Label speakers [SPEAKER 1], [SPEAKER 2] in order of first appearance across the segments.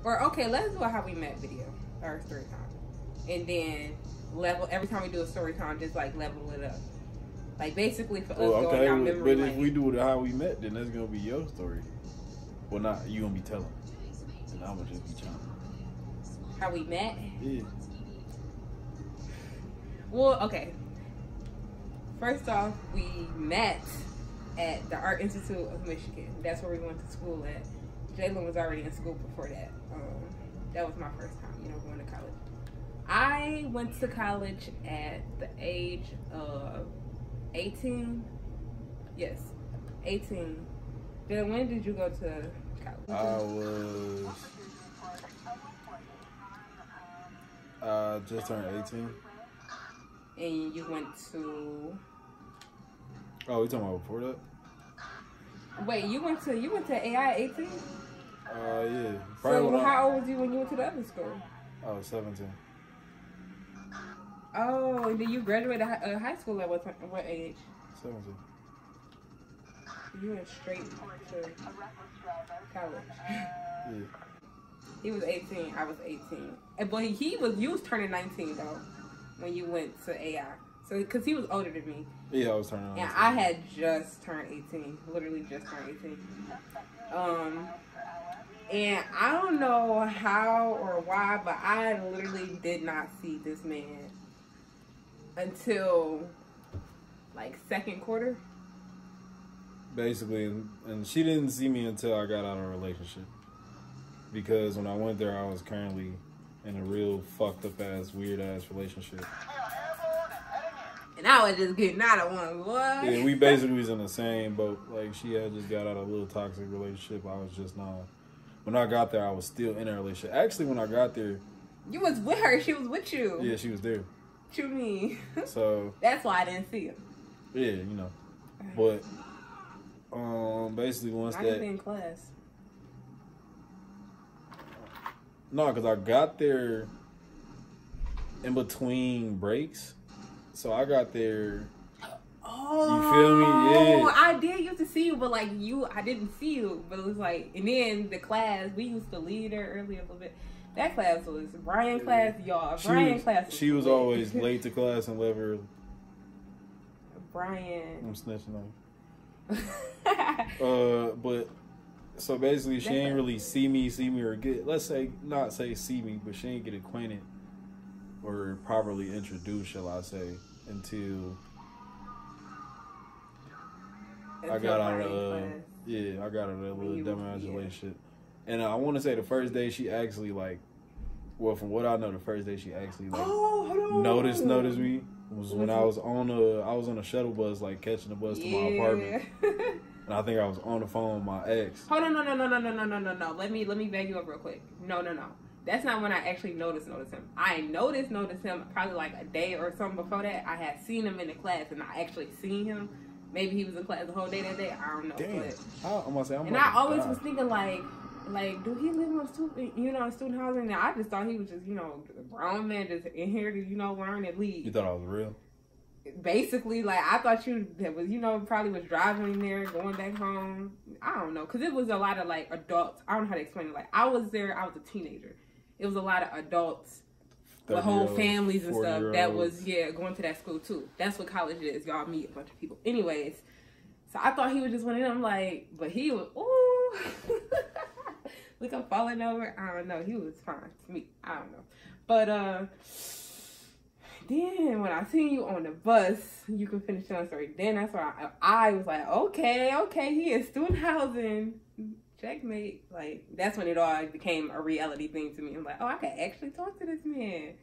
[SPEAKER 1] Or okay, let's do a how we met video or story time, and then level every time we do a story time, just like level it up. Like basically for us going down memory lane.
[SPEAKER 2] But if we do the how we met, then that's gonna be your story. Well, not you gonna be telling, and I'm gonna just be trying.
[SPEAKER 1] How we met?
[SPEAKER 2] Yeah.
[SPEAKER 1] Well, okay. First off, we met at the Art Institute of Michigan. That's where we went to school at. Jalen was already in school before that. That was my first time, going to college. I went to college at the age of 18. Yes, 18. Then when did you go to college?
[SPEAKER 2] I just turned 18.
[SPEAKER 1] And you went to...
[SPEAKER 2] Oh, we talking about before that?
[SPEAKER 1] Wait, you went to AI at 18?
[SPEAKER 2] Yeah.
[SPEAKER 1] So how old was you when you went to the other school?
[SPEAKER 2] I was 17.
[SPEAKER 1] Oh, and then you graduated high school at what age?
[SPEAKER 2] 17.
[SPEAKER 1] You went straight to college.
[SPEAKER 2] Yeah.
[SPEAKER 1] He was 18. I was 18. But you was turning 19 though when you went to AI. So because he was older than me.
[SPEAKER 2] Yeah, I was turning 19.
[SPEAKER 1] And I had just turned 18. Literally just turned 18. And I don't know how or why, but I literally did not see this man until like second quarter.
[SPEAKER 2] Basically, and she didn't see me until I got out of a relationship. Because when I went there, I was currently in a real fucked up ass, weird ass relationship.
[SPEAKER 1] And I was just getting out of one. What?
[SPEAKER 2] Yeah, we basically was in the same boat. Like, she had just got out of a little toxic relationship. I was just not. When I got there, I was still in a relationship. Actually, when I got there...
[SPEAKER 1] You was with her. She was with you.
[SPEAKER 2] Yeah, she was there.
[SPEAKER 1] What you mean?
[SPEAKER 2] So...
[SPEAKER 1] That's why I didn't see him.
[SPEAKER 2] Yeah, But... basically once
[SPEAKER 1] I was in class.
[SPEAKER 2] No, because I got there in between breaks. So I got there.
[SPEAKER 1] Oh,
[SPEAKER 2] you feel me? Yeah.
[SPEAKER 1] I did used to see you, but I didn't see you. But it was like, and then the class, we used to lead there earlier a little bit. That class was Brian class, y'all. Class.
[SPEAKER 2] She was always late to class and left early.
[SPEAKER 1] Brian.
[SPEAKER 2] I'm snitching on you. But so basically, she ain't really see me or get. Let's say not say see me, but she ain't get acquainted or properly introduced, shall I say, until I got out of I got out of that little dumbass relationship. And I want to say the first day she actually from what I know, the first day she actually noticed me was when I was on a shuttle bus, catching the bus to my apartment. And I think I was on the phone with my ex.
[SPEAKER 1] Hold on, no. Let me back you up real quick. No. That's not when I actually noticed him. I noticed him probably a day or something before that. I had seen him in the class, and I actually seen him. Maybe he was in class the whole day that day. I don't know.
[SPEAKER 2] Damn.
[SPEAKER 1] I always was thinking do he live in student housing? And I just thought he was just a grown man just in here to learn and leave.
[SPEAKER 2] You thought I was real?
[SPEAKER 1] Basically, I thought probably was driving there, going back home. I don't know, because it was a lot of adults. I don't know how to explain it. I was there. I was a teenager. It was a lot of adults with whole families and stuff that was going to that school too. That's what college is. Y'all meet a bunch of people. Anyways, so I thought he was just one of them. But he was look, I'm falling over. I don't know. He was fine to me. I don't know. But then when I seen you on the bus, you can finish your story. Then that's why I was like, okay, he is student housing. Checkmate. That's when it all became a reality thing to me. I'm like, I can actually talk to this man.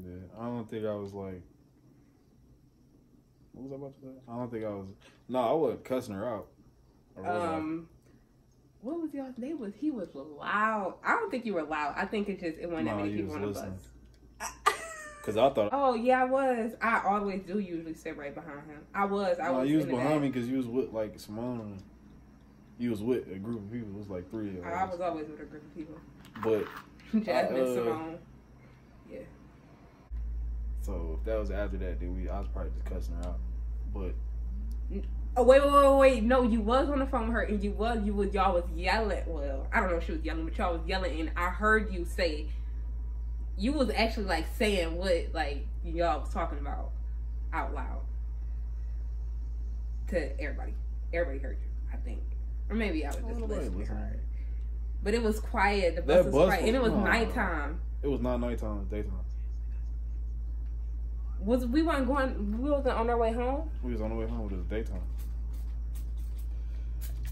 [SPEAKER 2] Yeah, I don't think I was what was I about to say? I don't think I was. No, I wasn't cussing her out.
[SPEAKER 1] What was y'all's name? He was loud. I don't think you were loud. I think it wasn't that many people on the bus.
[SPEAKER 2] Cause I thought.
[SPEAKER 1] Oh yeah, I was. I always do usually sit right behind him. I was.
[SPEAKER 2] You was behind me because you was with Simone. You was with a group of people. It was 3 of us.
[SPEAKER 1] I was always with a group of people.
[SPEAKER 2] But
[SPEAKER 1] Jasmine, Simone. Yeah.
[SPEAKER 2] So if that was after that, then I was probably just cussing her out. But
[SPEAKER 1] Oh, wait. No, you was on the phone with her, and y'all was yelling. Well, I don't know if she was yelling, but y'all was yelling, and I heard you say, you was actually like saying what like y'all was talking about out loud to everybody. Everybody heard you, I think, or maybe I was just listening hard. But it was quiet. The bus was quiet, and it was nighttime.
[SPEAKER 2] It was not nighttime. It was daytime.
[SPEAKER 1] We wasn't on our way home?
[SPEAKER 2] We was on the way home. It was daytime.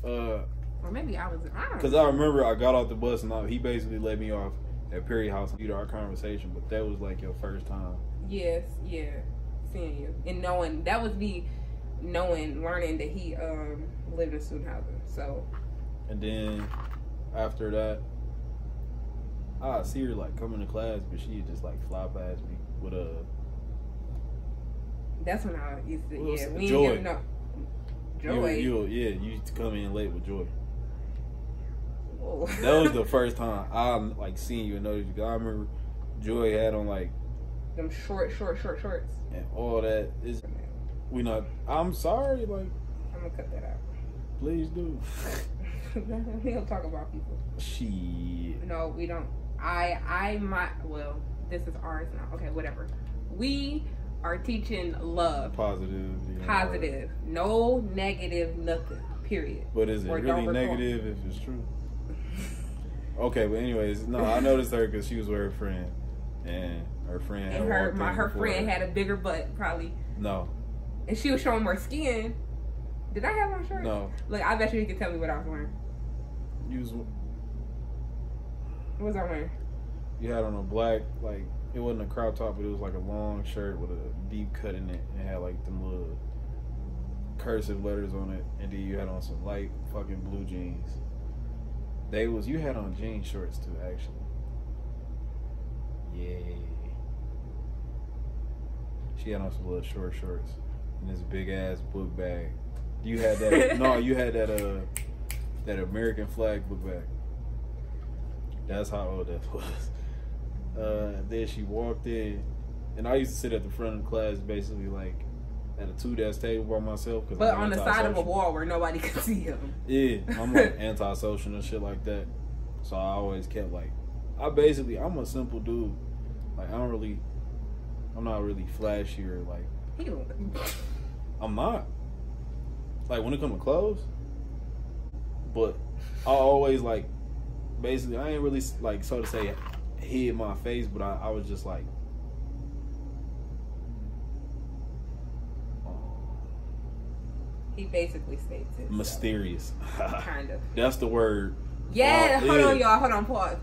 [SPEAKER 1] Or maybe I was.
[SPEAKER 2] Because I remember I got off the bus and he basically let me off at Perry House due to our conversation. But that was like your first time.
[SPEAKER 1] Yes, yeah, seeing you and knowing that was me, learning that he lived in student housing. So. And
[SPEAKER 2] then after that, I see her like coming to class, but she just like fly past me with a.
[SPEAKER 1] That's when I used to, yeah. We
[SPEAKER 2] Joy.
[SPEAKER 1] Didn't know. Joy.
[SPEAKER 2] You used to come in late with Joy. Whoa. That was the first time I like seen you and noticed you. I remember Joy had on like
[SPEAKER 1] them short shorts
[SPEAKER 2] and all that. I'm sorry, like
[SPEAKER 1] I'm gonna cut that out.
[SPEAKER 2] Please do.
[SPEAKER 1] We don't talk about people. No, we don't. Well, this is ours now. Okay, whatever. We are teaching love.
[SPEAKER 2] Positive.
[SPEAKER 1] No negative, nothing. Period.
[SPEAKER 2] But is it really negative if it's true? Okay, but anyways, no, I noticed her because she was with her friend. And her friend had
[SPEAKER 1] her friend had a bigger butt, probably.
[SPEAKER 2] No.
[SPEAKER 1] And she was showing more skin. Did I have on shirt?
[SPEAKER 2] No.
[SPEAKER 1] Look, I bet you could tell me what I was wearing. What was I wearing?
[SPEAKER 2] You had on a black, like, it wasn't a crop top, but it was like a long shirt with a deep cut in it. It had like them little cursive letters on it. And then you had on some light fucking blue jeans. You had on jean shorts too, actually. Yeah. She had on some little short shorts and this big ass book bag. You had that. No, you had that American flag book bag. That's how old that was. Then she walked in, and I used to sit at the front of the class, basically like at a 2-desk table by myself.
[SPEAKER 1] But on the side of a wall where nobody could see him.
[SPEAKER 2] Yeah, I'm like antisocial and shit like that. So I always kept like, I'm a simple dude. Like I'm not really flashy or like. I'm not. Like when it comes to clothes, but I always like, basically I ain't really like, so to say, hid my face, but I was just like,
[SPEAKER 1] he basically states it.
[SPEAKER 2] Mysterious.
[SPEAKER 1] Kind of.
[SPEAKER 2] That's the word.
[SPEAKER 1] Yeah, hold on, y'all. Hold on, pause.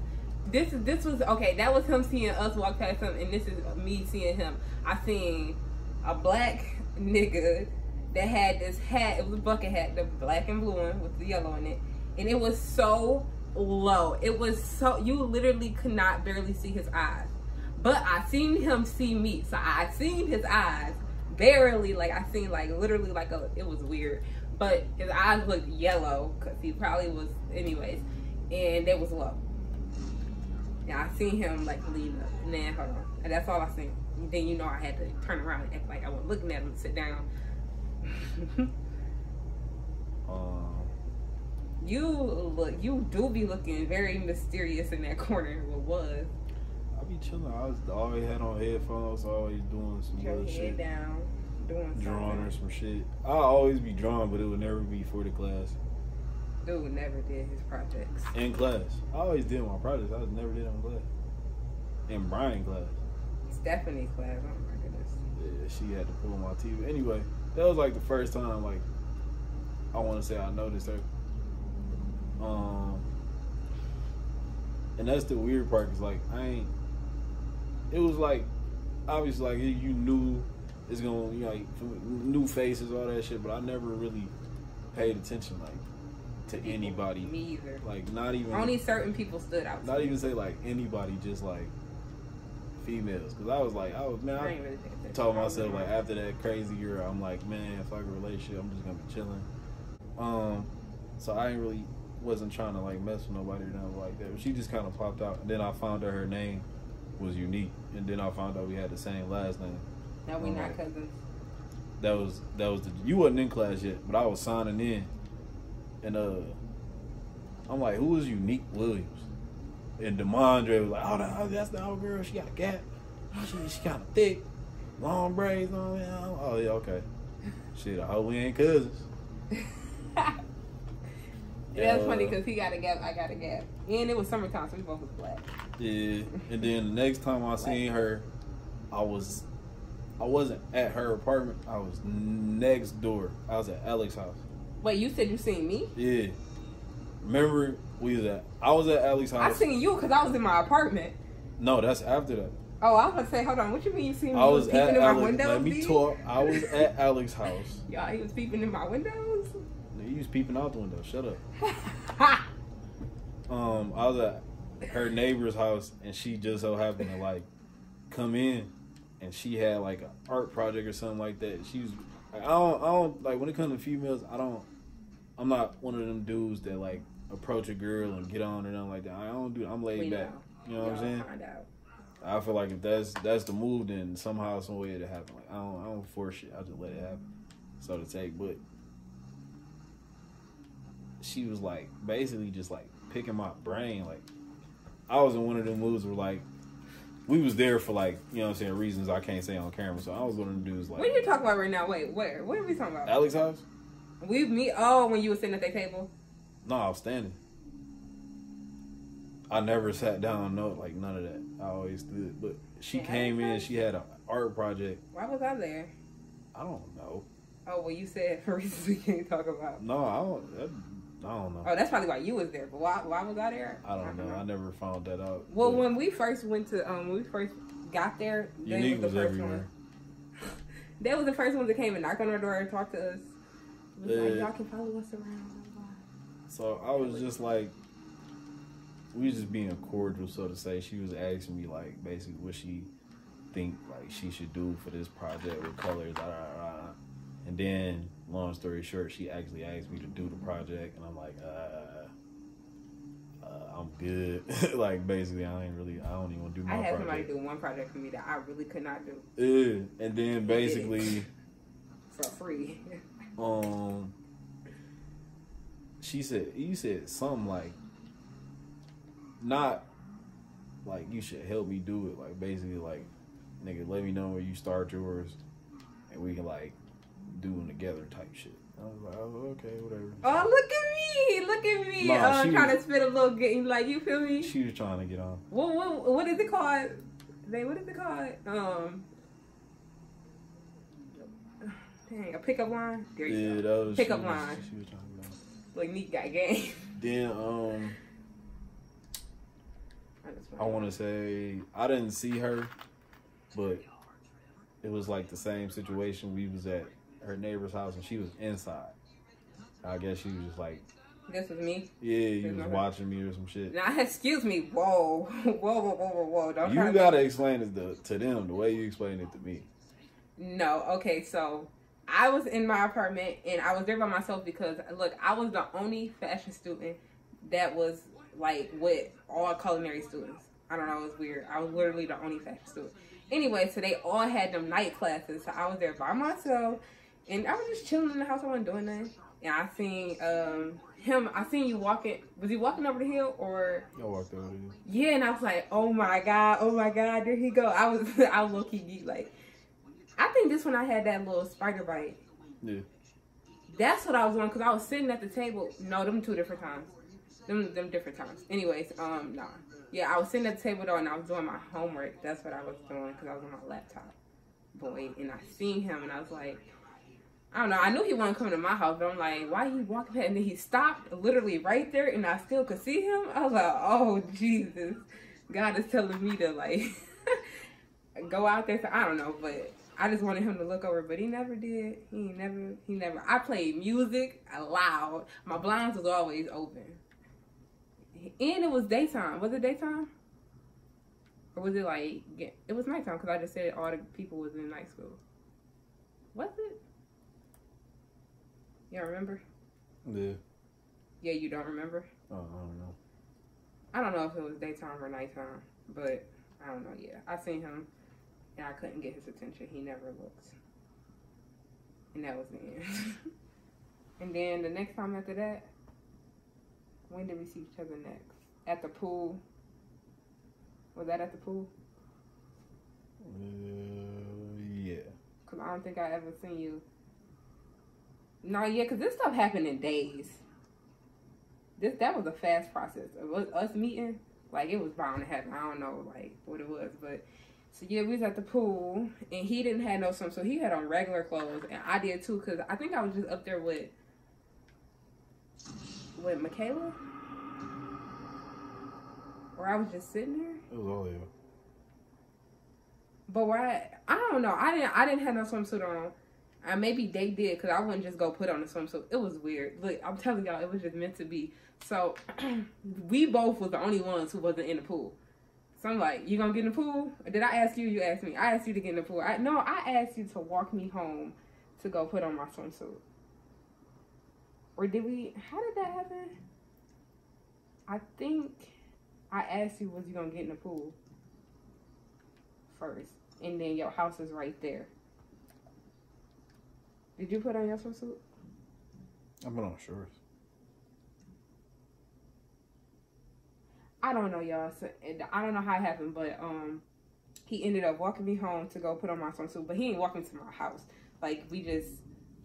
[SPEAKER 1] This was okay. That was him seeing us walk past him, and this is me seeing him. I seen a black nigga that had this hat. It was a bucket hat, the black and blue one with the yellow in it, and it was so low. It was so, you literally could not barely see his eyes. But I seen him see me, so I seen his eyes barely. Like I seen like literally like it was weird. But his eyes looked yellow because he probably was, anyways, and they was low. Yeah, I seen him like lean up, and then hold on, and that's all I seen. And then you know I had to turn around and act like I was looking at him and sit down. You do be looking very mysterious in that corner. What was?
[SPEAKER 2] I be chilling. I was always had on headphones, always doing some little shit.
[SPEAKER 1] Down, doing
[SPEAKER 2] drawing or some shit. I always be drawing, but it would never be for the class.
[SPEAKER 1] Dude never did his projects.
[SPEAKER 2] In class. I always did my projects. I just never did them in class. In Brian class.
[SPEAKER 1] Stephanie's class. Oh my goodness.
[SPEAKER 2] Yeah, she had to pull my teeth. Anyway, that was like the first time, like, I want to say I noticed her. And that's the weird part, cause like it was like, obviously like you knew it's gonna, you know, like new faces, all that shit, but I never really paid attention like to anybody.
[SPEAKER 1] Me either.
[SPEAKER 2] Like not even
[SPEAKER 1] only certain people stood out.
[SPEAKER 2] Not even say like anybody, just like females, cause I was man, I really told myself like after that crazy year, I'm like, man, if I get a relationship, I'm just gonna be chilling. So I wasn't trying to like mess with nobody or nothing like that. But she just kind of popped out, and then I found out her name was unique, and then I found out we had the same last name.
[SPEAKER 1] Now we not cousins.
[SPEAKER 2] that was you wasn't in class yet, but I was signing in, and I'm like, who is Unique Williams? And Demondre was like, oh, that's the old girl. She got a gap. She kind of thick, long braids on. Oh yeah, okay. Shit, I hope we ain't cousins.
[SPEAKER 1] That's funny because he got a gap, I got a gap, and it was summertime, so we both was black.
[SPEAKER 2] Yeah, and then the next time I seen her, I wasn't at her apartment. I was next door. I was at Alex's house.
[SPEAKER 1] Wait, you said you seen me?
[SPEAKER 2] Yeah. Remember I was at Alex's house.
[SPEAKER 1] I seen you because I was in my apartment.
[SPEAKER 2] No, that's after that.
[SPEAKER 1] Oh, I was going to say, hold on. What you mean you seen me?
[SPEAKER 2] I was
[SPEAKER 1] peeping
[SPEAKER 2] at
[SPEAKER 1] in my
[SPEAKER 2] Alex.
[SPEAKER 1] windows?
[SPEAKER 2] Let me talk. I was at Alex's house.
[SPEAKER 1] Y'all, he was peeping in my windows?
[SPEAKER 2] You was peeping out the window. Shut up. I was at her neighbor's house, and she just so happened to like come in, and she had like an art project or something like that. She was like, I don't like when it comes to females. I'm not one of them dudes that like approach a girl and get on or nothing like that. I don't do. I'm laid back. You know what I'm saying?
[SPEAKER 1] Find out.
[SPEAKER 2] I feel like if that's the move, then somehow, some way it'll happen. Like I don't force it. I just let it happen, so to take. But she was like basically just like picking my brain. Like I was in one of them moves where like we was there for like, you know what I'm saying, reasons I can't say on camera. So I was one of them dudes like.
[SPEAKER 1] What are you talking about right now? Wait, where? What are we talking about?
[SPEAKER 2] Alex's house.
[SPEAKER 1] When you were sitting at the table.
[SPEAKER 2] No, I was standing. I never sat down, none of that. I always stood. But she came in, she had an art project.
[SPEAKER 1] Why was I there?
[SPEAKER 2] I don't know.
[SPEAKER 1] Oh, well, you said for reasons we can't talk about.
[SPEAKER 2] No, I don't know.
[SPEAKER 1] Oh, that's probably why you was there. But why was I there?
[SPEAKER 2] I don't know. I never found that out.
[SPEAKER 1] Well, when we first went to, when we first got there,
[SPEAKER 2] Unique was everywhere.
[SPEAKER 1] They was the first ones that came and knocked on our door and talked to us. It was like, y'all can follow us around.
[SPEAKER 2] So I was just like, we was just being cordial, so to say. She was asking me like basically what she think like she should do for this project with colors, and then long story short, she actually asked me to do the project, and I'm like, I'm good. Like basically, I don't even want to do my project.
[SPEAKER 1] I had somebody do one project for me that I really could not do.
[SPEAKER 2] Yeah, and then basically
[SPEAKER 1] for free.
[SPEAKER 2] You said something like, not like you should help me do it. Like basically, like, nigga, let me know where you start yours, and we can like do them together type shit. I was like, oh, okay, whatever.
[SPEAKER 1] Oh, look at me! Trying to spit a little game, like, you feel me?
[SPEAKER 2] She was trying to get on.
[SPEAKER 1] What is it called? What is it called? Dang, a pickup line. There you go. That was pickup line. She was trying to get on. Like Neat got game.
[SPEAKER 2] Then I want to say I didn't see her, but it was like the same situation. We was at her neighbor's house and she was inside. I guess she was just like,
[SPEAKER 1] this was me?
[SPEAKER 2] Yeah, you was watching me or some shit.
[SPEAKER 1] Now, excuse me. Whoa. Don't
[SPEAKER 2] you gotta explain it to them the way you explained it to me.
[SPEAKER 1] No, okay, so I was in my apartment and I was there by myself because, look, I was the only fashion student that was like with all culinary students. I don't know, it was weird. I was literally the only fashion student. Anyway, so they all had them night classes, so I was there by myself and I was just chilling in the house. I wasn't doing nothing. And I seen him. I seen you walking. Was he walking over the hill or?
[SPEAKER 2] I walked over the hill.
[SPEAKER 1] Yeah, and I was like, oh my god, there he go. I was low key geek. Like, I think this one I had that little spider bite.
[SPEAKER 2] Yeah.
[SPEAKER 1] That's what I was on because I was sitting at the table. No, them two different times. Them different times. Anyways, nah. Yeah, I was sitting at the table though, and I was doing my homework. That's what I was doing because I was on my laptop. Boy, and I seen him, and I was like, I don't know. I knew he wasn't coming to my house, but I'm like, why he walking past? And then he stopped literally right there, and I still could see him. I was like, oh, Jesus. God is telling me to, like, go out there. So I don't know, but I just wanted him to look over, but he never did. He never. I played music loud. My blinds was always open. And it was daytime. Was it daytime? Or was it like, it was nighttime because I just said all the people was in night school. Was it? Y'all remember?
[SPEAKER 2] Yeah.
[SPEAKER 1] Yeah, you don't remember?
[SPEAKER 2] Oh, I don't know.
[SPEAKER 1] I don't know if it was daytime or nighttime, but I don't know. Yeah, I seen him, and I couldn't get his attention. He never looked. And that was the end. And then the next time after that, when did we see each other next? At the pool. Was that at the pool?
[SPEAKER 2] Yeah.
[SPEAKER 1] Because I don't think I ever seen you. No, yeah, because this stuff happened in days. That was a fast process. Us meeting, like, it was bound to happen. I don't know, like, what it was, but... So, yeah, we was at the pool, and he didn't have no swimsuit. So, he had on regular clothes, and I did, too, because I think I was just up there with Michaela? Or I was just sitting there?
[SPEAKER 2] It was all you.
[SPEAKER 1] But why? I don't know. I didn't have no swimsuit on. Maybe they did, because I wouldn't just go put on a swimsuit. It was weird. Look, I'm telling y'all, it was just meant to be. So, we both was the only ones who wasn't in the pool. So I'm like, you gonna get in the pool? Or did I ask you? You asked me. I asked you to get in the pool. I asked you to walk me home to go put on my swimsuit. Or did we? How did that happen? I think I asked you, was you gonna get in the pool first? And then your house is right there. Did you put on your swimsuit?
[SPEAKER 2] I put on shorts.
[SPEAKER 1] I don't know, y'all. So, I don't know how it happened, but he ended up walking me home to go put on my swimsuit. But he didn't walk me to my house. Like, we just,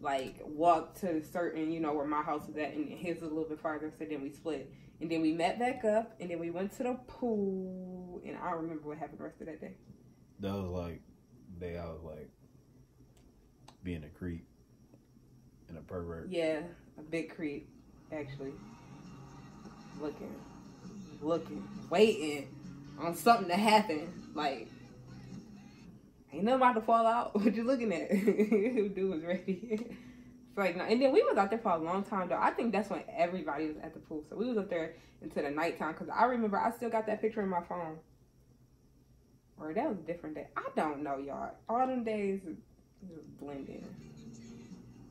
[SPEAKER 1] like, walked to certain, you know, where my house was at. And his was a little bit farther, so then we split. And then we met back up, and then we went to the pool. And I don't remember what happened the rest of that day.
[SPEAKER 2] That was, like, the day I was, like, being a creep and a pervert.
[SPEAKER 1] Yeah, a big creep, actually. Looking, waiting on something to happen. Like, ain't nothing about to fall out. What you looking at? Dude was ready. It's like, no. And then we was out there for a long time, though. I think that's when everybody was at the pool. So we was up there into the nighttime. Because I remember I still got that picture in my phone. Or that was a different day. I don't know, y'all. All them days just blend in.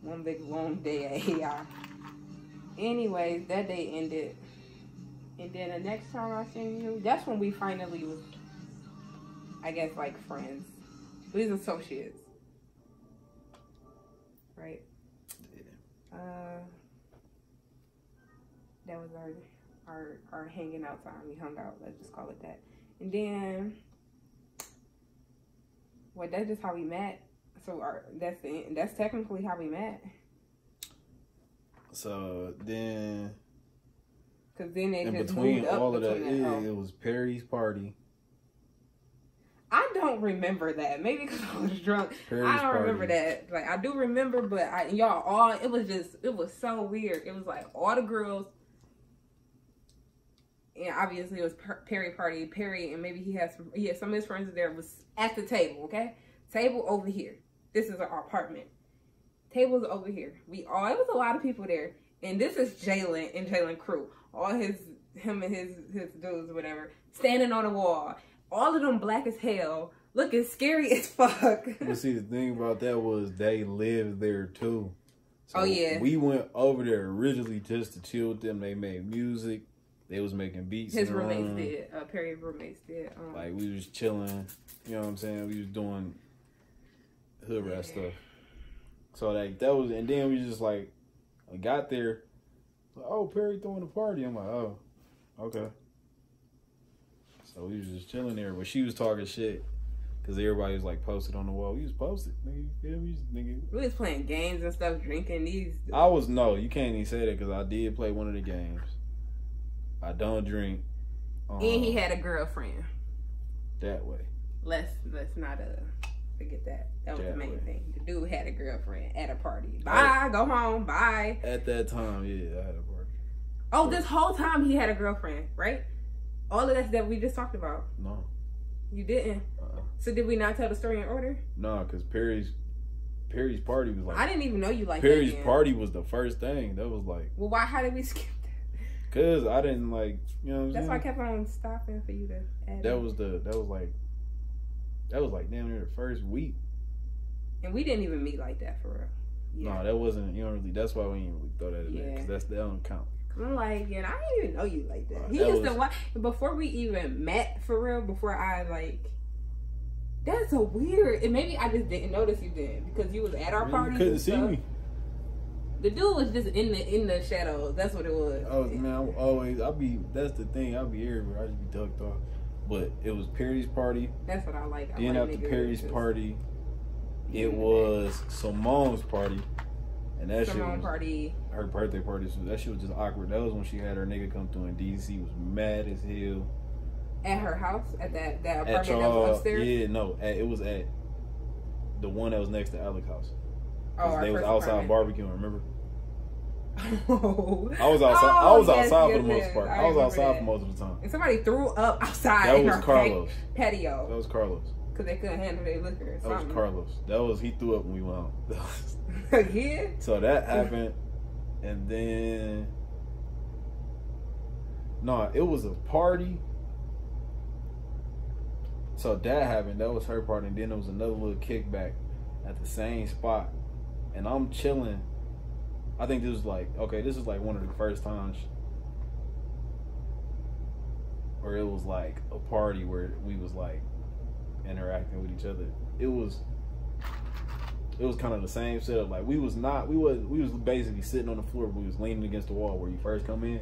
[SPEAKER 1] One big long day at AI. Anyways, that day ended. And then the next time I seen you, that's when we finally was, I guess, like, friends. We was associates. Right? Yeah. That was our hanging out time. We hung out, let's just call it that. And then, well, that's just how we met. So that's technically how we met.
[SPEAKER 2] So then...
[SPEAKER 1] Because then they
[SPEAKER 2] in
[SPEAKER 1] just
[SPEAKER 2] between
[SPEAKER 1] moved up
[SPEAKER 2] all of that, it was Perry's party.
[SPEAKER 1] I don't remember that. Maybe because I was drunk.
[SPEAKER 2] Perry's
[SPEAKER 1] I don't remember that. Like, I do remember, but it was so weird. It was like all the girls, and obviously it was Perry party. Perry, and maybe he had some of his friends there, was at the table. Okay, table over here. This is our apartment. Table's over here. It was a lot of people there, and this is Jalen and Jalen crew. All him and his dudes, whatever, standing on the wall. All of them black as hell, looking scary as fuck.
[SPEAKER 2] But see, the thing about that was they lived there too. So
[SPEAKER 1] oh yeah.
[SPEAKER 2] We went over there originally just to chill with them. They made music. They was making beats.
[SPEAKER 1] His roommates did. Perry's roommates did.
[SPEAKER 2] Like, we was chilling. You know what I'm saying? We was doing hood rat stuff. So like that was, and then we just like, I got there. Oh, Perry throwing a party. I'm like, oh, okay. So we was just chilling there, but she was talking shit because everybody was like posted on the wall. We was posted, nigga. Yeah,
[SPEAKER 1] we was playing games and stuff, drinking these.
[SPEAKER 2] No, you can't even say that because I did play one of the games. I don't drink.
[SPEAKER 1] And he had a girlfriend.
[SPEAKER 2] That way.
[SPEAKER 1] Let's not forget that. That was the main thing. The dude had a girlfriend at a party. Bye, go home, bye.
[SPEAKER 2] At that time, yeah, I had a party.
[SPEAKER 1] Oh, this whole time he had a girlfriend, right? All of that we just talked about.
[SPEAKER 2] No.
[SPEAKER 1] You didn't? So did we not tell the story in order?
[SPEAKER 2] No, because Perry's party was like...
[SPEAKER 1] I didn't even know you like
[SPEAKER 2] Perry's party was the first thing. That was like...
[SPEAKER 1] Well, how did we skip that?
[SPEAKER 2] Because I didn't like, you know what I'm saying?
[SPEAKER 1] That's why I kept on stopping for you to add
[SPEAKER 2] That was like damn near the first week.
[SPEAKER 1] And we didn't even meet like that for real.
[SPEAKER 2] Yeah. No, that wasn't, you know, really, that's why we didn't really throw that in there. Because that don't count.
[SPEAKER 1] I'm like, yeah, I didn't even know you like that. He used to watch, before we even met for real, before I like That's so weird. And maybe I just didn't notice you then because you was at our party.
[SPEAKER 2] You couldn't see me.
[SPEAKER 1] The dude was just in the shadows. That's what it was.
[SPEAKER 2] Oh man, that's the thing. I'll be everywhere. I just be ducked off. But it was Perry's party.
[SPEAKER 1] That's what I like.
[SPEAKER 2] Then after Perry's party, it was Simone's party. And that
[SPEAKER 1] Simone party.
[SPEAKER 2] Her birthday party. So that shit was just awkward. That was when she had her nigga come through and DC was mad as hell.
[SPEAKER 1] At her house? At that apartment that was upstairs?
[SPEAKER 2] Yeah, no. It was at the one that was next to Alec's house.
[SPEAKER 1] Oh,
[SPEAKER 2] they was outside barbecuing, remember?
[SPEAKER 1] Oh.
[SPEAKER 2] I was outside. I was outside for the most part. I was outside for most of the time.
[SPEAKER 1] And somebody threw up outside.
[SPEAKER 2] That was Carlos.
[SPEAKER 1] Patio.
[SPEAKER 2] That was Carlos.
[SPEAKER 1] Because they couldn't handle their liquor.
[SPEAKER 2] That was Carlos. He threw up when we went home.
[SPEAKER 1] Again?
[SPEAKER 2] So that happened, and then it was a party. So that happened. That was her party, and then there was another little kickback at the same spot, and I'm chilling. I think this is like one of the first times where it was like a party where we was like interacting with each other. It was kind of the same setup. Like we was basically sitting on the floor, but we was leaning against the wall where you first come in,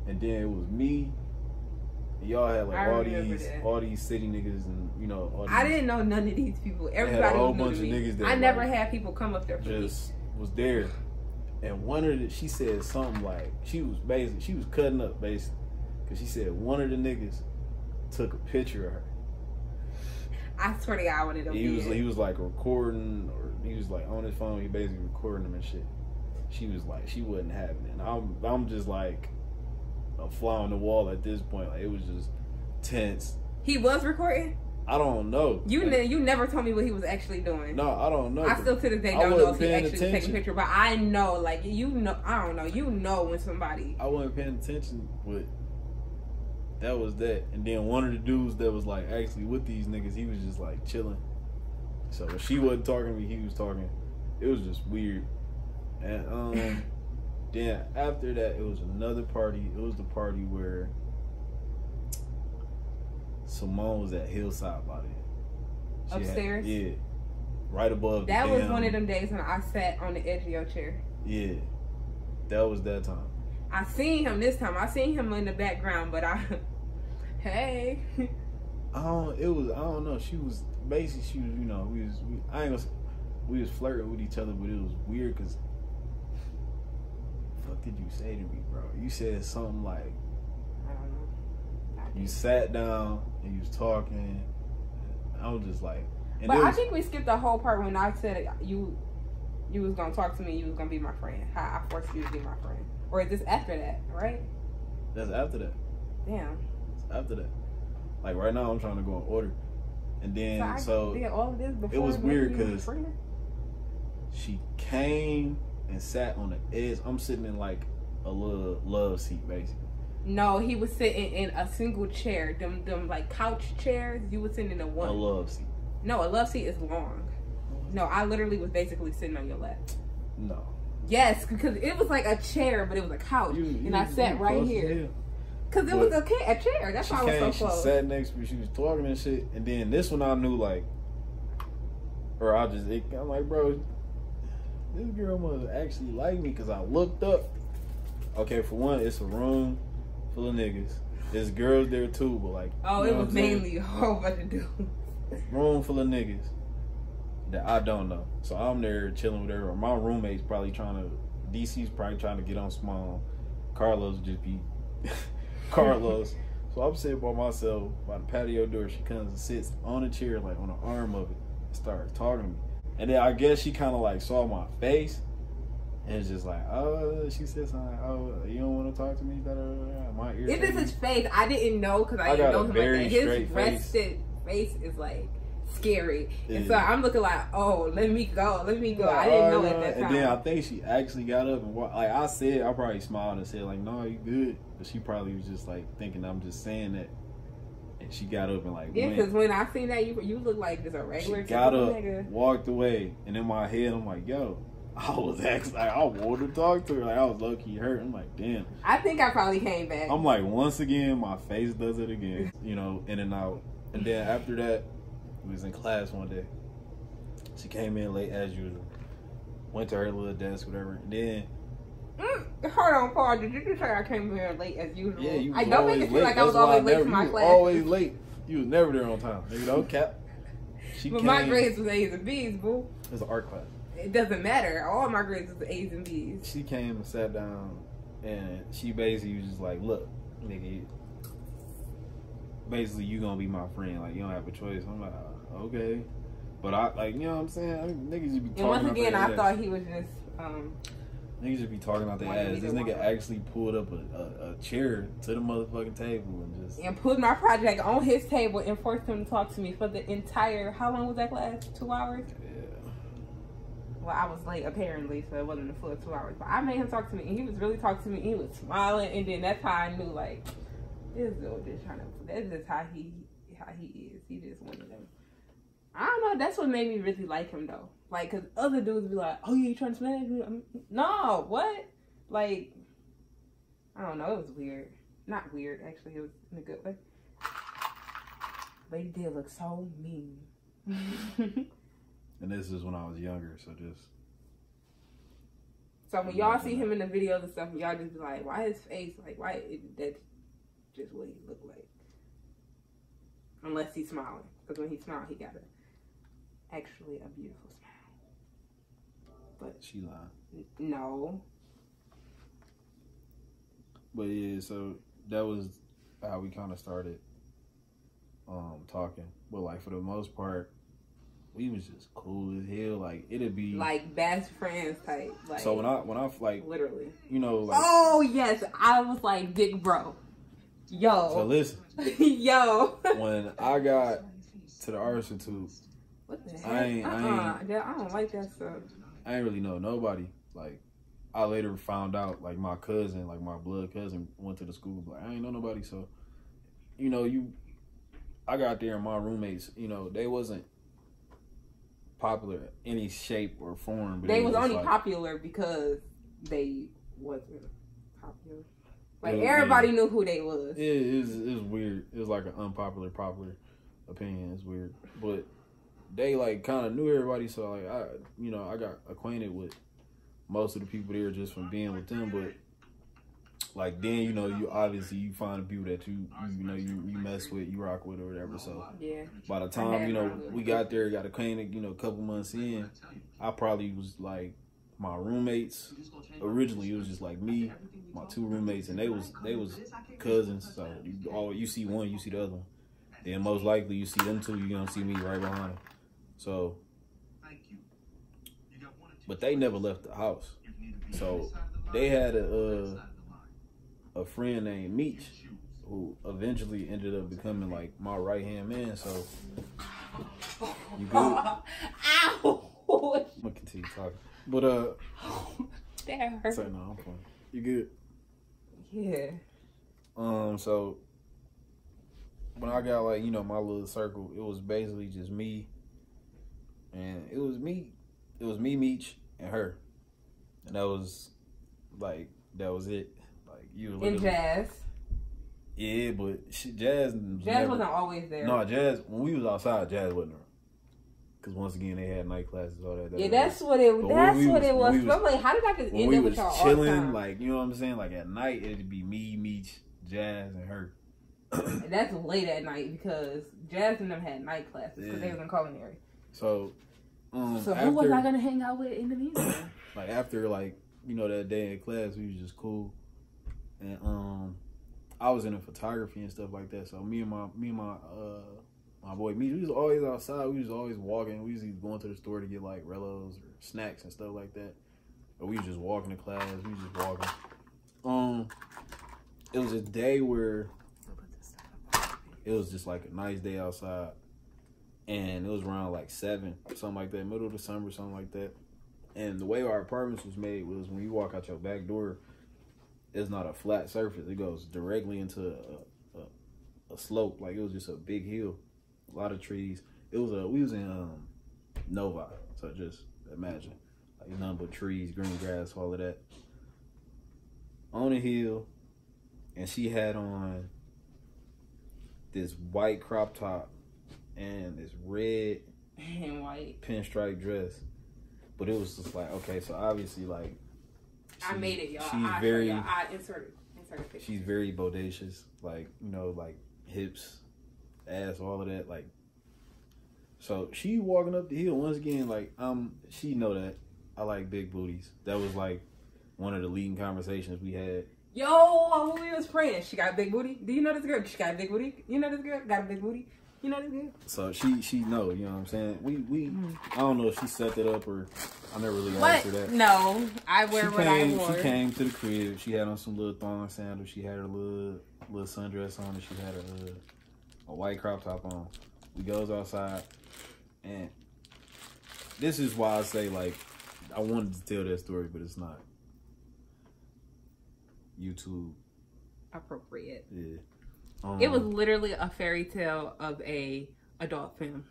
[SPEAKER 2] and then it was me. Y'all had like all these city niggas and all these,
[SPEAKER 1] I didn't know none of these people. Everybody had a whole bunch of niggas there. I never had people come up there for
[SPEAKER 2] just was there. And she said something like she was cutting up basically, because she said one of the niggas took a picture of her. I
[SPEAKER 1] swear to God, I wanted to.
[SPEAKER 2] He was like recording, or he was like on his phone. He basically recording them and shit. She was like, she wasn't having it. And I'm just like a fly on the wall at this point. Like it was just tense.
[SPEAKER 1] He was recording?
[SPEAKER 2] I don't know.
[SPEAKER 1] You never told me what he was actually doing.
[SPEAKER 2] No, I don't know.
[SPEAKER 1] I still to this day don't know if he actually was taking a picture. But I know, like, I don't know. You know when somebody.
[SPEAKER 2] I wasn't paying attention, but that was that. And then one of the dudes that was like actually with these niggas, he was just like chilling. So if she wasn't talking to me, he was talking. It was just weird. And then after that, it was another party. It was the party where Simone was at Hillside by then.
[SPEAKER 1] Upstairs?
[SPEAKER 2] Yeah. Right above
[SPEAKER 1] that was one of them days when I sat on the edge of your chair.
[SPEAKER 2] Yeah. That was that time.
[SPEAKER 1] I seen him this time. I seen him in the background, but hey.
[SPEAKER 2] I don't know. She was we was flirting with each other, but it was weird because what did you say to me, bro? You said something like,
[SPEAKER 1] I don't know.
[SPEAKER 2] You sat down and you was talking. I was just like,
[SPEAKER 1] but I think we skipped the whole part when I said you was gonna talk to me. You was gonna be my friend. How I forced you to be my friend, or is this after that? Right?
[SPEAKER 2] That's after that.
[SPEAKER 1] Damn.
[SPEAKER 2] It's after that. Like right now, I'm trying to go in order, and then so
[SPEAKER 1] did all of this before.
[SPEAKER 2] It was weird because she came and sat on the edge. I'm sitting in like a little love seat, basically.
[SPEAKER 1] No, he was sitting in a single chair. Them like couch chairs. You were sitting in a
[SPEAKER 2] love seat.
[SPEAKER 1] No, a love seat is long. No, I literally was basically sitting on your lap.
[SPEAKER 2] No.
[SPEAKER 1] Yes, because it was like a chair, but it was a couch, and I sat right here. Because it was a chair. That's why I was so close.
[SPEAKER 2] She sat next to me. She was talking and shit. And then this one I knew like, I'm like, bro, this girl must actually like me because I looked up. Okay, for one, it's a room full of niggas. There's girls there too, but like,
[SPEAKER 1] it was mainly a whole bunch of dudes.
[SPEAKER 2] Room full of niggas that I don't know. So I'm there chilling with her. My roommate's probably DC's probably trying to get on Small. Carlos just be Carlos. So I'm sitting by myself by the patio door. She comes and sits on a chair, like on the arm of it, and starts talking to me. And then I guess she kind of like saw my face. And it's just like, she said something like, you don't want to talk to me? My ear.
[SPEAKER 1] It is his face. I didn't know because I didn't know him like that. His rested face is like scary. Yeah. And so I'm looking like, let me go. I didn't know at that time.
[SPEAKER 2] And then I think she actually got up and walked. Like I said, I probably smiled and said like, no, you good. But she probably was just like thinking I'm just saying that. And she got up and like,
[SPEAKER 1] yeah, because when I seen that, you look like just a regular.
[SPEAKER 2] She got up, walked away, and in my head, I'm like, yo. I was actually like, I wanted to talk to her. Like I was low key hurt. I'm like, damn.
[SPEAKER 1] I think I probably came back.
[SPEAKER 2] I'm like, once again, my face does it again. In and out. And then after that, We was in class one day. She came in late as usual. Went to her little desk, whatever. And then
[SPEAKER 1] hold on, Paul. Did you just say I came here late as usual?
[SPEAKER 2] Yeah, you was
[SPEAKER 1] I don't make it feel like I was
[SPEAKER 2] That's
[SPEAKER 1] always late for my
[SPEAKER 2] you
[SPEAKER 1] class.
[SPEAKER 2] Always late. You was never there on time. Nigga, don't cap.
[SPEAKER 1] But my grades was A's and B's, boo.
[SPEAKER 2] It was an art class.
[SPEAKER 1] It doesn't matter. All my grades was A's and B's.
[SPEAKER 2] She came and sat down, and she basically was just like, "Look, nigga, basically you gonna be my friend. Like you don't have a choice." I'm like, "Okay," but I like, you know what I'm saying? I mean, niggas just be talking.
[SPEAKER 1] And once again, I thought he was just.
[SPEAKER 2] Niggas just be talking out their ass. This nigga actually pulled up a chair to the motherfucking table and
[SPEAKER 1] put my project on his table and forced him to talk to me for the entire. How long was that class? 2 hours.
[SPEAKER 2] Yeah.
[SPEAKER 1] Well, I was late apparently, so it wasn't a full 2 hours. But I made him talk to me, and he was really talking to me. And he was smiling, and then that's how I knew like this dude just trying to. That's just how he is. He just one of them. I don't know. That's what made me really like him though. Like, cause other dudes be like, "Oh, you trying to smash me?" No, what? Like, I don't know. It was weird. Not weird, actually. It was in a good way. But he did look so mean.
[SPEAKER 2] And this is when I was younger, so just.
[SPEAKER 1] So when y'all see him in the videos and stuff, y'all just be like, "Why his face? Like, why? That's just what he looked like." Unless he's smiling, because when he smiles, he got actually a beautiful smile. But
[SPEAKER 2] she lied.
[SPEAKER 1] No.
[SPEAKER 2] But yeah, so that was how we kind of started talking. But like for the most part, we was just cool as hell. Like it'd be
[SPEAKER 1] like best friends type. Like
[SPEAKER 2] so when I like
[SPEAKER 1] literally,
[SPEAKER 2] you know, like
[SPEAKER 1] oh yes, I was like big bro. Yo.
[SPEAKER 2] So listen.
[SPEAKER 1] Yo.
[SPEAKER 2] When I got to the Art Institute,
[SPEAKER 1] what the heck?
[SPEAKER 2] I
[SPEAKER 1] don't like that stuff.
[SPEAKER 2] I ain't really know nobody. Like, I later found out, like, my cousin, like, my blood cousin went to the school. Like, I ain't know nobody. So, you know, I got there and my roommates, you know, they wasn't popular in any shape or form. But
[SPEAKER 1] they was only like, popular because they wasn't popular. Like, everybody knew who they was.
[SPEAKER 2] It was weird. It was like an unpopular, popular opinion. It's weird. But they, like, kind of knew everybody. So, like, I got acquainted with most of the people there just from being with them. But, like, then, you know, you obviously, you find the people that you mess with, you rock with or whatever. So,
[SPEAKER 1] yeah.
[SPEAKER 2] By the time, you know, we got there, got acquainted, you know, a couple months in, I probably was, like, my roommates, originally it was just like me, my two roommates, and they was cousins. So you see one, you see the other one. Then most likely you see them two, you gonna see me right behind them. So, but they never left the house. So they had a friend named Meech, who eventually ended up becoming like my right hand man. So you good?
[SPEAKER 1] Ow!
[SPEAKER 2] I'm gonna continue talking. But
[SPEAKER 1] that hurt.
[SPEAKER 2] Say no, I'm fine. You good?
[SPEAKER 1] Yeah.
[SPEAKER 2] So when I got like, you know, my little circle, it was basically just me, and it was me, Meech, and her, and that was it. Like you.
[SPEAKER 1] And Jazz.
[SPEAKER 2] Yeah, but Jazz
[SPEAKER 1] wasn't always there.
[SPEAKER 2] No, Jazz, when we was outside, Jazz wasn't there. Because once again, they had night classes, all that.
[SPEAKER 1] Yeah, that's what it was. I'm like, how did I just end up with y'all all the time? Chilling,
[SPEAKER 2] like, you know what I'm saying? Like, at night, it'd be me, Meech, Jazz, and her.
[SPEAKER 1] And that's late at night because Jazz and them had night classes because they was in culinary.
[SPEAKER 2] So
[SPEAKER 1] who was I going to hang out with in the meantime?
[SPEAKER 2] Like, after, like, you know, that day in class, we was just cool. And I was into photography and stuff like that. So me and my boy Meech, we was always outside. We was always walking. We was either going to the store to get like Rellos or snacks and stuff like that. Or we was just walking to class. We was just walking. It was a day where it was just like a nice day outside. And it was around like 7, something like that, middle of the summer, something like that. And the way our apartments was made was when you walk out your back door, it's not a flat surface. It goes directly into a slope. Like it was just a big hill. A lot of trees. We was in Novi, so just imagine like nothing but trees, green grass, all of that. On a hill, and she had on this white crop top and this red
[SPEAKER 1] and white
[SPEAKER 2] pinstripe dress. But it was just like, okay, so obviously, like,
[SPEAKER 1] I made it, y'all. I inserted pictures.
[SPEAKER 2] She's very bodacious, like, you know, like hips, ass, all of that, like. So she walking up the hill once again, like, she know that I like big booties. That was like one of the leading conversations we had.
[SPEAKER 1] Yo, when we was praying, she got a big booty. Do you know this girl? She got a big booty. You know this girl got a big booty. You know this girl.
[SPEAKER 2] So she know, you know what I'm saying. We I don't know if she set that up or I never really asked her that.
[SPEAKER 1] No, I wear what I wore.
[SPEAKER 2] She came to the crib. She had on some little thong sandals. She had her little sundress on, and she had a white crop top on. We goes outside, and this is why I say, like, I wanted to tell that story, but it's not YouTube
[SPEAKER 1] appropriate.
[SPEAKER 2] Yeah.
[SPEAKER 1] It was literally a fairy tale of a adult film.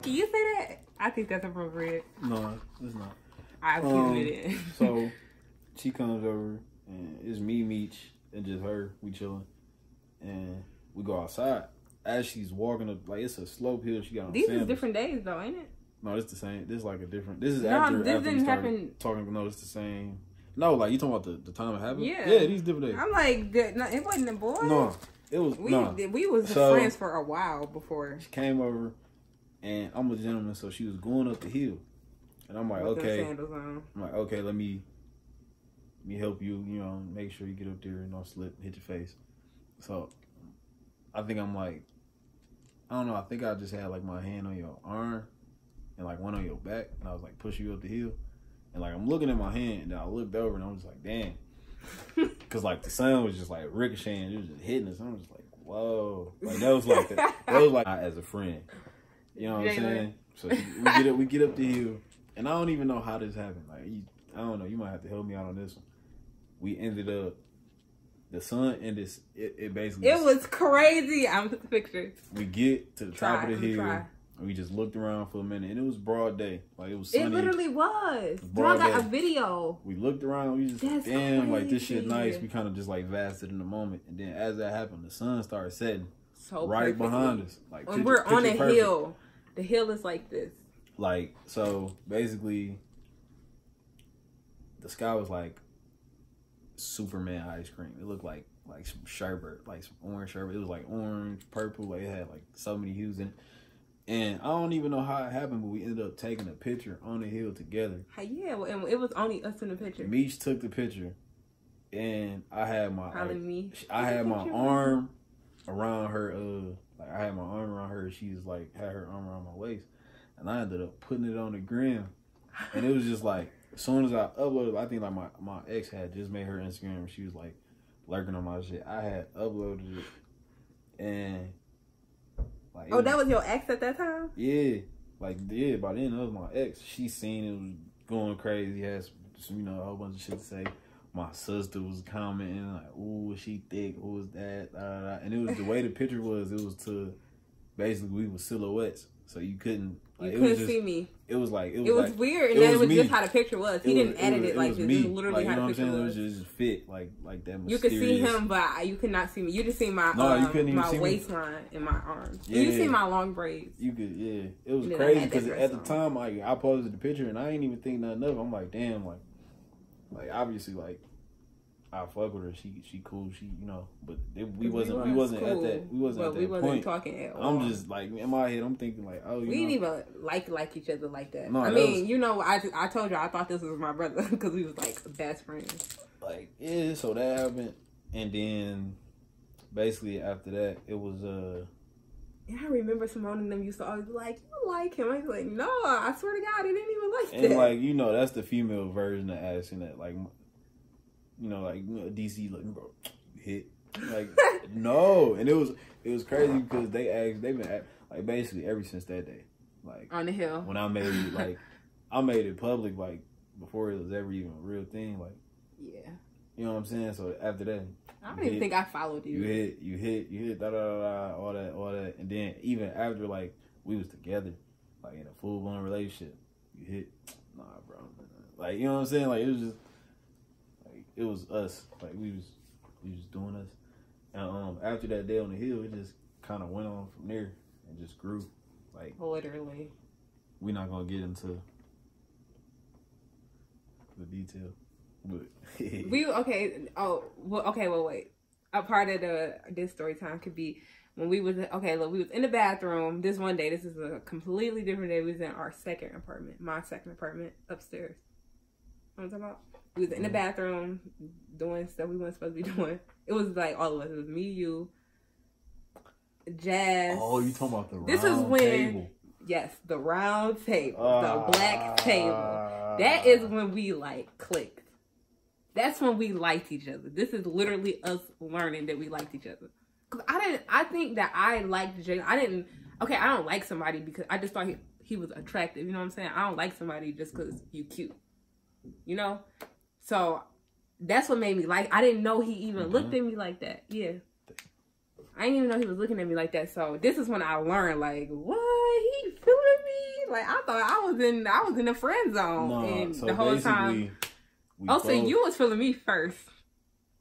[SPEAKER 1] Can you say that? I think that's appropriate.
[SPEAKER 2] No, it's not.
[SPEAKER 1] I've given it in.
[SPEAKER 2] So she comes over and it's me, Meech, and just her. We chilling, and we go outside. As she's walking up, like, it's a slope hill. She got on
[SPEAKER 1] These
[SPEAKER 2] sandals.
[SPEAKER 1] is different days though, ain't it?
[SPEAKER 2] No, it's the same. This is like a different. This is
[SPEAKER 1] no,
[SPEAKER 2] after.
[SPEAKER 1] This
[SPEAKER 2] after
[SPEAKER 1] didn't happen.
[SPEAKER 2] Talking. No, it's the same. No, like, you talking about the time it happened?
[SPEAKER 1] Yeah.
[SPEAKER 2] Yeah, these different days.
[SPEAKER 1] I'm like, no, it wasn't the boy.
[SPEAKER 2] No, it was.
[SPEAKER 1] We was friends for a while before.
[SPEAKER 2] She came over, and I'm a gentleman, so she was going up the hill, and I'm like, okay.
[SPEAKER 1] Sandals on.
[SPEAKER 2] I'm like, okay, let me help you. You know, make sure you get up there and don't slip, hit your face. So, I think I'm like, I don't know. I think I just had like my hand on your arm, and like one on your back, and I was like pushing you up the hill. And like, I'm looking at my hand, and I looked over, and I was just like, damn. Because like, the sun was just like ricocheting, it was just hitting us. And I was just like, whoa. Like, that was like as a friend. You know what I'm saying? So we get up the hill, and I don't even know how this happened. Like, I don't know, you might have to help me out on this one. We ended up, the sun ended, it basically.
[SPEAKER 1] It was crazy. I'm gonna put the picture.
[SPEAKER 2] We get to the top of the hill. We just looked around for a minute, and it was broad day. Like, it was sunny.
[SPEAKER 1] It literally was. I got a video.
[SPEAKER 2] We looked around. We just, damn, crazy. Like, this shit nice. We kind of just, like, vasted in the moment. And then as that happened, the sun started setting right behind us. Like,
[SPEAKER 1] and we're on a hill. The hill is like this.
[SPEAKER 2] Like, so, basically, the sky was like Superman ice cream. It looked like some sherbet, like some orange sherbet. It was, like, orange, purple. Like, it had, like, so many hues in it. And I don't even know how it happened, but we ended up taking a picture on the hill together.
[SPEAKER 1] Yeah, well, and it was only us in the picture.
[SPEAKER 2] Meech took the picture, and I had my
[SPEAKER 1] arm
[SPEAKER 2] around her. Like, I had my arm around her. She was like had her arm around my waist, and I ended up putting it on the gram. And it was just like, as soon as I uploaded, I think like my ex had just made her Instagram. She was like lurking on my shit. I had uploaded it, and. Like,
[SPEAKER 1] that was your ex at that time?
[SPEAKER 2] Yeah. Like, yeah, by then, it was my ex. She seen it was going crazy. Had some, you know, a whole bunch of shit to say. My sister was commenting, like, ooh, she thick. Who was that? Da, da, da. And it was the way the picture was, it was to, basically, we were silhouettes. So you couldn't. Like,
[SPEAKER 1] you couldn't see me.
[SPEAKER 2] It was like,
[SPEAKER 1] it was weird, and it was just how the picture was. He didn't edit it like this. It was literally how the picture was.
[SPEAKER 2] It was just fit, like that.
[SPEAKER 1] You could see him, but you could not see me. You just see my my waistline and my arms. Yeah. You see my long braids.
[SPEAKER 2] You could, yeah. It was crazy because at the time, I posted the picture and I ain't even think nothing of it. I'm like, damn, like obviously, like, I fuck with her. She cool. She, you know, but we wasn't cool, at that point.
[SPEAKER 1] Talking at all.
[SPEAKER 2] I'm just like, in my head, I'm thinking like, oh,
[SPEAKER 1] we didn't even like each other like that.
[SPEAKER 2] No,
[SPEAKER 1] I mean, you know, I told you I thought this was my brother because we was like best friends.
[SPEAKER 2] Like, yeah, so that happened, and then basically after that, it was
[SPEAKER 1] Yeah, I remember Simone and them used to always be like, you like him? I was like, no, I swear to God, I didn't even like that.
[SPEAKER 2] And like, you know, that's the female version of asking that, like. You know, like, you know, DC, like, bro, hit, like, no, and it was crazy because they've been like basically ever since that day, like
[SPEAKER 1] on the hill
[SPEAKER 2] when I made it, like I made it public, like before it was ever even a real thing, like,
[SPEAKER 1] yeah,
[SPEAKER 2] you know what I'm saying. So after that,
[SPEAKER 1] I don't even think I followed you.
[SPEAKER 2] You hit, da da da, all that, and then even after like we was together, like in a full blown relationship, you hit, nah, bro, like, you know what I'm saying, like it was just. It was us, like we was doing us, and after that day on the hill, it just kind of went on from there and just grew. Like
[SPEAKER 1] literally.
[SPEAKER 2] We're not gonna get into the detail, but
[SPEAKER 1] wait. A part of this story time could be when we was we was in the bathroom this one day. This is a completely different day. We was in our second apartment, my second apartment upstairs. You know what I'm talking about? We was in the bathroom doing stuff we weren't supposed to be doing. It was like all of us. It was me, you, Jazz.
[SPEAKER 2] Oh, you talking about the round table?
[SPEAKER 1] Yes, the round table, the black table. That is when we like clicked. That's when we liked each other. This is literally us learning that we liked each other. Cause I think that I liked Jay. I don't like somebody because I just thought he was attractive. You know what I'm saying? I don't like somebody just cause you cute. You know? So that's what made me like. I didn't know he even looked at me like that. Yeah. I didn't even know he was looking at me like that. So this is when I learned, like, what? He feeling me? Like, I thought I was in the friend zone.
[SPEAKER 2] No,
[SPEAKER 1] and
[SPEAKER 2] so
[SPEAKER 1] the whole time. So you was feeling me first.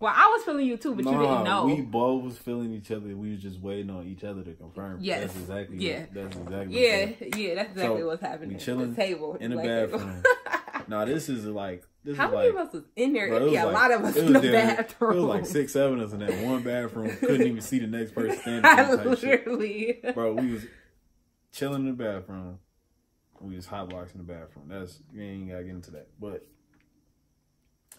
[SPEAKER 1] Well, I was feeling you too, but you didn't know.
[SPEAKER 2] We both was feeling each other. We was just waiting on each other to confirm.
[SPEAKER 1] Yes.
[SPEAKER 2] That's exactly
[SPEAKER 1] that's exactly what's happening.
[SPEAKER 2] We chilling
[SPEAKER 1] the table
[SPEAKER 2] in the bathroom. No, this is like
[SPEAKER 1] how many of us was in there? Bro, a lot of us in the bathroom.
[SPEAKER 2] It was like 6, 7 of us in that one bathroom. Couldn't even see the next person standing.
[SPEAKER 1] Literally.
[SPEAKER 2] Bro, we was chilling in the bathroom. We was hotboxing in the bathroom. You ain't gotta get into that. But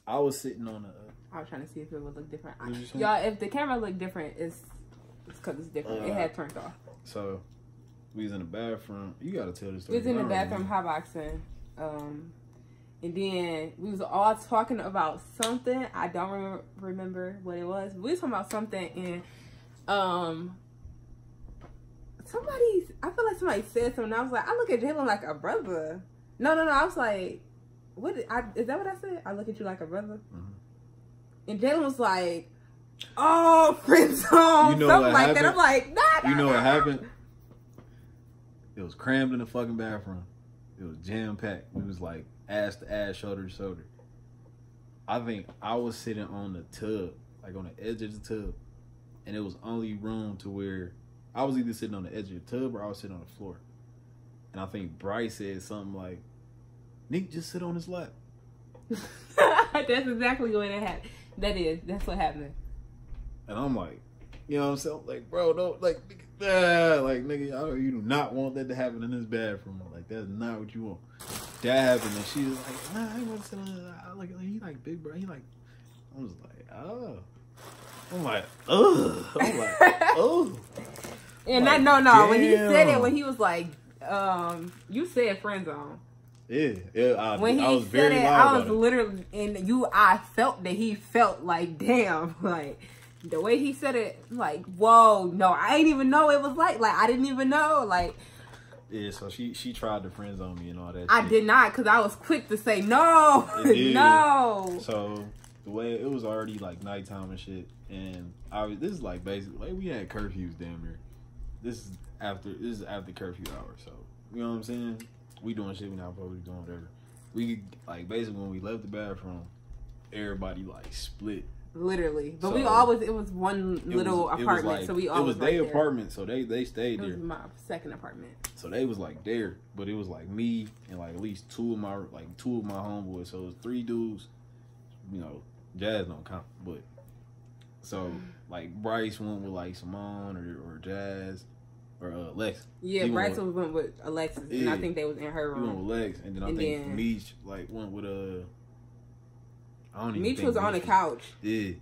[SPEAKER 2] I was sitting on
[SPEAKER 1] I was trying to see if it would look different. Y'all, if the camera looked different, it's because it's different. It had turned off.
[SPEAKER 2] So we was in the bathroom. You gotta tell this story.
[SPEAKER 1] We was in the bathroom hotboxing. And then we was all talking about something. I don't remember what it was. We was talking about something and I feel like somebody said something. I was like, I look at Jalen like a brother. No. I was like, is that what I said? I look at you like a brother. Mm-hmm. And Jalen was like, oh, friend zone.
[SPEAKER 2] You know
[SPEAKER 1] something like
[SPEAKER 2] happened?
[SPEAKER 1] That. I'm like, nah.
[SPEAKER 2] You know what happened? It was crammed in the fucking bathroom. It was jam packed. We was like ass to ass, shoulder to shoulder. I think I was sitting on the tub, like on the edge of the tub, and it was only room to where I was either sitting on the edge of the tub or I was sitting on the floor. And I think Bryce said something like, Nick, just sit on his lap.
[SPEAKER 1] That's exactly what it happened. That's what happened.
[SPEAKER 2] And I'm like, you know what I'm saying? Like, bro, don't, like, nigga, you do not want that to happen in this bathroom. Like, that's not what you want. That happened, and she was like, nah, I ain't want to sit on it. He like big, bro. I was like, oh. I'm like, ugh. I'm like, oh.
[SPEAKER 1] And
[SPEAKER 2] like,
[SPEAKER 1] no.
[SPEAKER 2] Damn.
[SPEAKER 1] When he said it, when he was like, you said friend zone.
[SPEAKER 2] Yeah.
[SPEAKER 1] When he said it, I was literally, I felt that he felt like, damn, like, the way he said it, like, whoa, no, I didn't even know it was like, I didn't even know, like.
[SPEAKER 2] Yeah, so she tried to friend zone me and all that
[SPEAKER 1] I did not, because I was quick to say, no, no.
[SPEAKER 2] So, the way, it was already, like, nighttime and shit, and this is, like, basically, like, we had curfews damn near. This is after curfew hour, so, you know what I'm saying? We doing shit we not supposed to be doing, whatever. We, like, basically, when we left the bathroom, everybody, like, split.
[SPEAKER 1] Literally. But
[SPEAKER 2] so
[SPEAKER 1] it was one little apartment, so we all was
[SPEAKER 2] their apartment, so they stayed there.
[SPEAKER 1] It was my second apartment.
[SPEAKER 2] So they was, like, there, but it was, like, me and, like, at least two of my homeboys, so it was 3 dudes. You know, Jazz don't count, but, so, like, Bryce went with, like, Simone or Jazz. Or Lex.
[SPEAKER 1] Yeah, Bryce went with Alexis, and I think they was in her room.
[SPEAKER 2] He went with Lex, and then I think Meech went with I don't even
[SPEAKER 1] Meech
[SPEAKER 2] think
[SPEAKER 1] was on the couch.
[SPEAKER 2] Yeah.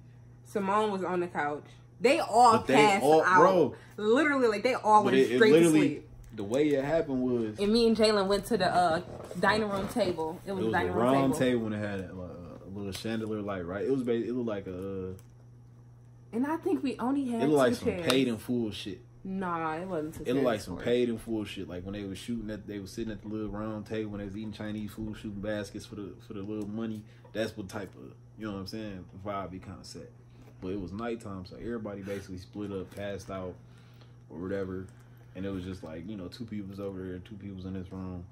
[SPEAKER 1] Simone was on the couch. They all passed out. Bro. Literally, like they all went straight to sleep.
[SPEAKER 2] The way it happened was,
[SPEAKER 1] and me and Jalen went to the dining room table. It was a dining room
[SPEAKER 2] round table, and it had a little chandelier light. Right? It looked like a.
[SPEAKER 1] And I think we only had.
[SPEAKER 2] It looked like some paid in full shit.
[SPEAKER 1] Nah, it wasn't.
[SPEAKER 2] It looked like some paid in full shit. Like when they was they was sitting at the little round table when they was eating Chinese food, shooting baskets for the little money. That's what type of, you know what I'm saying, vibe be kind of set. But it was nighttime, so everybody basically split up, passed out, or whatever. And it was just like, you know, 2 people was over there, 2 people was in this room.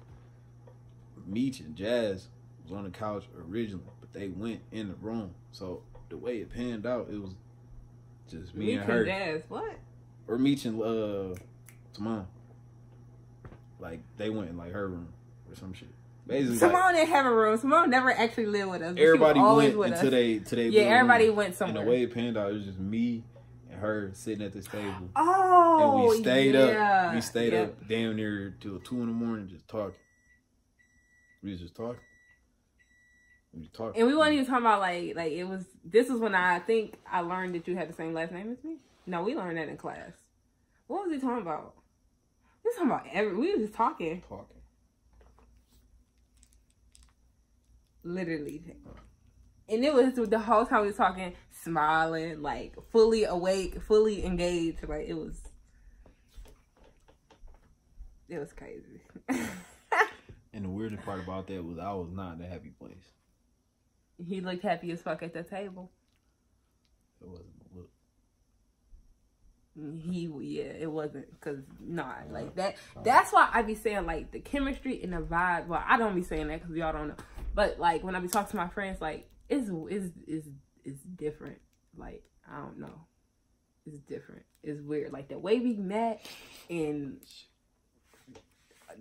[SPEAKER 2] Meech and Jazz was on the couch originally, but they went in the room. So the way it panned out, it was just me and her.
[SPEAKER 1] Jazz, what?
[SPEAKER 2] or Meech and Simone. Like they went in like her room or some shit. Basically,
[SPEAKER 1] Simone
[SPEAKER 2] like,
[SPEAKER 1] didn't have a room. Simone never actually lived with us.
[SPEAKER 2] Everybody went
[SPEAKER 1] with
[SPEAKER 2] until they
[SPEAKER 1] yeah, everybody went somewhere.
[SPEAKER 2] And the way it panned out, it was just me and her sitting at this table.
[SPEAKER 1] Oh,
[SPEAKER 2] and we stayed
[SPEAKER 1] up.
[SPEAKER 2] We stayed up damn near till 2 a.m. just talking. We was just talking.
[SPEAKER 1] And we wasn't even talking about like it was. This is when I think I learned that you had the same last name as me. No, we learned that in class. What was he talking about? We was talking about we was just talking. Literally. And it was the whole time we was talking, smiling, like fully awake, fully engaged. Like it was crazy.
[SPEAKER 2] And the weirdest part about that was I was not in a happy place.
[SPEAKER 1] He looked happy as fuck at the table.
[SPEAKER 2] It wasn't a look.
[SPEAKER 1] It wasn't, cause like that. That's why I be saying like the chemistry and the vibe. Well, I don't be saying that because y'all don't know. But like when I be talking to my friends, like it's different. Like I don't know, it's different. It's weird. Like the way we met and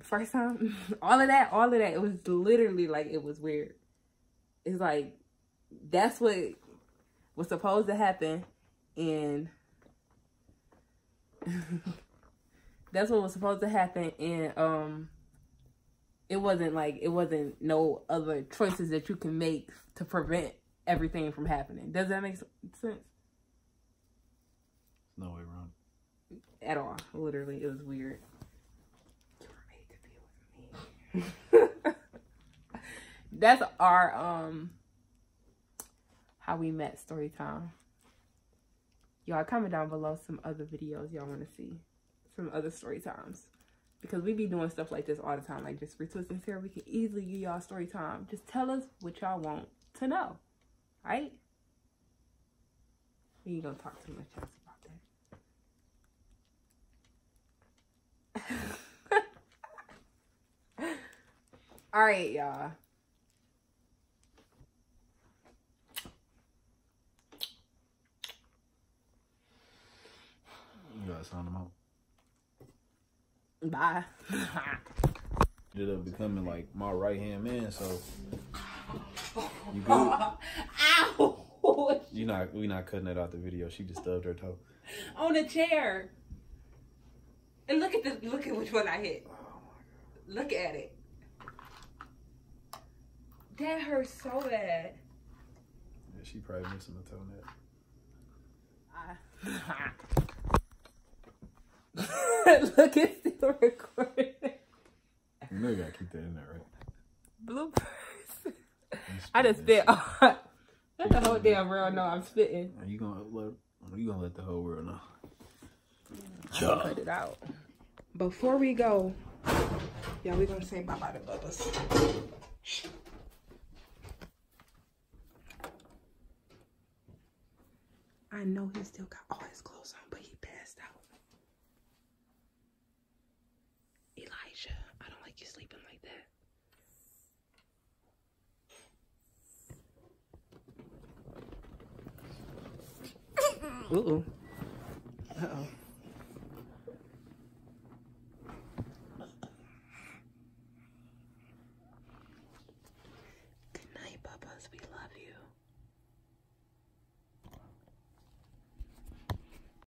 [SPEAKER 1] first time, all of that. It was literally like it was weird. It's like that's what was supposed to happen, and that's what was supposed to happen, and it wasn't no other choices that you can make to prevent everything from happening. Does that make sense?
[SPEAKER 2] No way around
[SPEAKER 1] at all. Literally, it was weird. You were made to be with me. That's our how we met story time. Y'all comment down below some other videos y'all want to see, some other story times, because we be doing stuff like this all the time, like just retwisting here. We can easily give y'all story time. Just tell us what y'all want to know, right? We ain't gonna talk too much else about that. All right, y'all.
[SPEAKER 2] You gotta sound them out.
[SPEAKER 1] Bye.
[SPEAKER 2] Ended up becoming like my right hand man, so you good?
[SPEAKER 1] Ow!
[SPEAKER 2] We not cutting that out the video. She just stubbed her toe.
[SPEAKER 1] On the chair. And look at which one I hit.
[SPEAKER 2] Oh
[SPEAKER 1] look at it. That hurts so bad.
[SPEAKER 2] Yeah, she probably missing a toenail.
[SPEAKER 1] Look, it's still recording.
[SPEAKER 2] You know you gotta keep that in there, right?
[SPEAKER 1] Bloopers. I just spit. Let the whole damn world know I'm spitting.
[SPEAKER 2] Are you gonna let the whole world know?
[SPEAKER 1] I'll cut it out. Before we go, yeah, we're gonna say bye-bye to Bubba's. I know he still got all his clothes on, but he passed out. Elijah, I don't like you sleeping like that. Uh-oh.